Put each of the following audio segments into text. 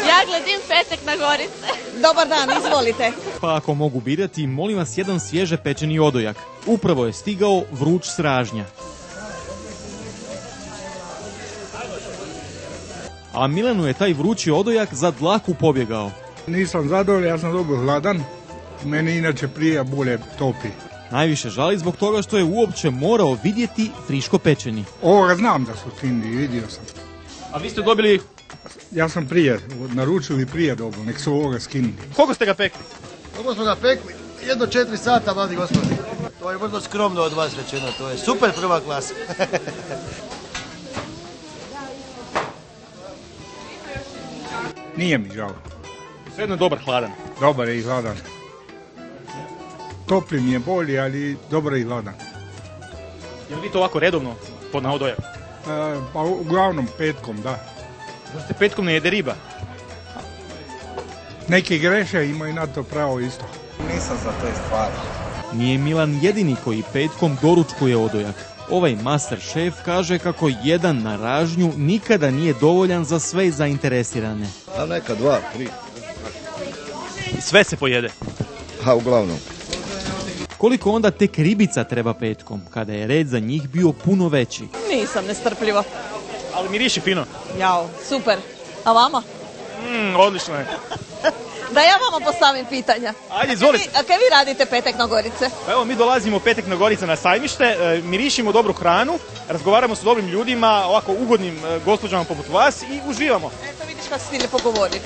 Ja gledim Petek na Gorice. Dobar dan, izvolite. Pa ako mogu birati, molim vas jedan svježe pečeni odojak. Upravo je stigao vruć sražnja. A Milenu je taj vrući odojak za dlaku pobjegao. Nisam zadovoljan, ja sam dobro hladan. Meni inače prije bolje topi. Najviše žali zbog toga što je uopće morao vidjeti friško pečeni. Ovoga znam da su tindi, vidio sam. A vi ste dobili... Ja sam prije, naručili prije dobro, nek su ovoga skinuli. Koliko ste ga pekli? Kako smo ga pekli? Jedno 4 sata, mladi gospodi. To je vrlo skromno od vas rečeno, to je super prva klasa. Nije mi žao. Svejedno je dobar hladan. Dobar je i hladan. Topli mi je bolji, ali dobar je i hladan. Jel vi to ovako redovno na odojak? Pa uglavnom petkom, da. Zašto se petkom ne jede riba? Neki greše, imaju na to pravo isto. Nisam za te stvari. Nije Milan jedini koji petkom doručkuje odojak. Ovaj master šef kaže kako jedan na ražnju nikada nije dovoljan za sve zainteresirane. A neka 2, 3. I sve se pojede. A uglavnom. Koliko onda tek ribica treba petkom, kada je red za njih bio puno veći? Nisam nestrpljivo. Ali miriši fino. Jao, super. A vama? Odlično je. Da ja vama postavim pitanja. Ajde, izvolite. A kaj vi radite Petek na Gorice? Pa evo, mi dolazimo Petek na Gorice na sajmište, mirišimo dobru hranu, razgovaramo s dobrim ljudima, ovako ugodnim gospođama poput vas i uživamo. Eto vidiš kako si ti lijepo govori.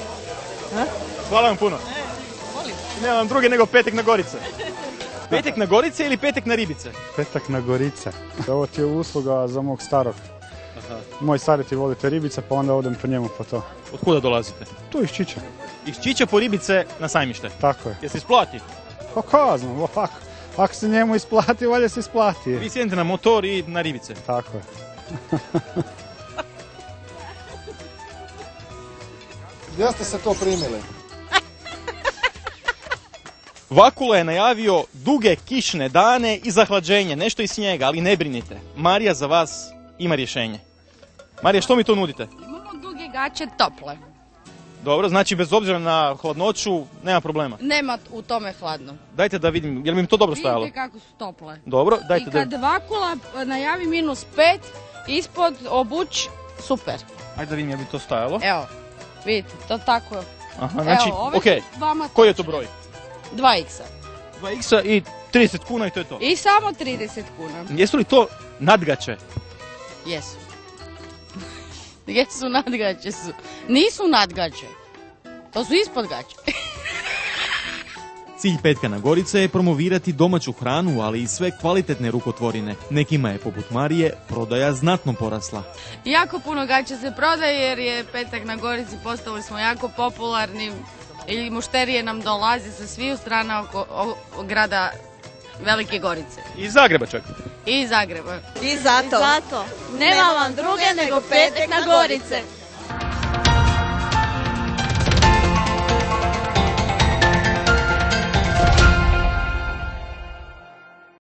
Hvala vam puno. Molim. Nema vam druge nego Petek na Gorice. Petek na Gorice ili Petek na ribice? Petak na Gorice. Ovo ti je usluga za mog starog. Moj stari ti volite ribice, pa onda odem po njemu po to. Od kuda dolazite? Tu iz Čića. Iz Čića po ribice na sajmište. Tako je. Jel se isplati? Kako znam, ako se njemu isplati, valjda se isplati. Vi sjedite na motor i na ribice. Tako je. Gdje ste se to primili? Vakula je najavio duge kišne dane i zahlađenje, nešto iz snijega, ali ne brinite. Marija za vas ima rješenje. Marija, što mi to nudite? Imamo duge gaće tople. Dobro, znači bez obzira na hladnoću, nema problema. Nema u tome hladno. Dajte da vidim, je li mi to dobro stajalo? Vidite kako su tople. Dobro, dajte I kad Vakula najavi -5, ispod obuć, super. Ajde da vidim je li to stajalo. Evo, vidite, to tako. Aha, znači, Evo, ove okej. su vama Koji je to točne. broj? 2x. 2x i 30 kuna i to je to. I samo 30 kuna. Jesu li to nadgače? Jesu. Jesu nadgače su. Nisu nadgače. To su ispod gače. Cilj Petka na Gorice je promovirati domaću hranu, ali i sve kvalitetne rukotvorine. Nekima je, poput Marije, prodaja znatno porasla. Jako puno gaća se prodaje jer je Petak na Gorici, postali smo jako popularni i mušterije nam dolaze sa sviju strana oko grada Velike Gorice. I Zagreba čak. I Zagreba. I zato. Nema vam druge nego Petak na Gorice.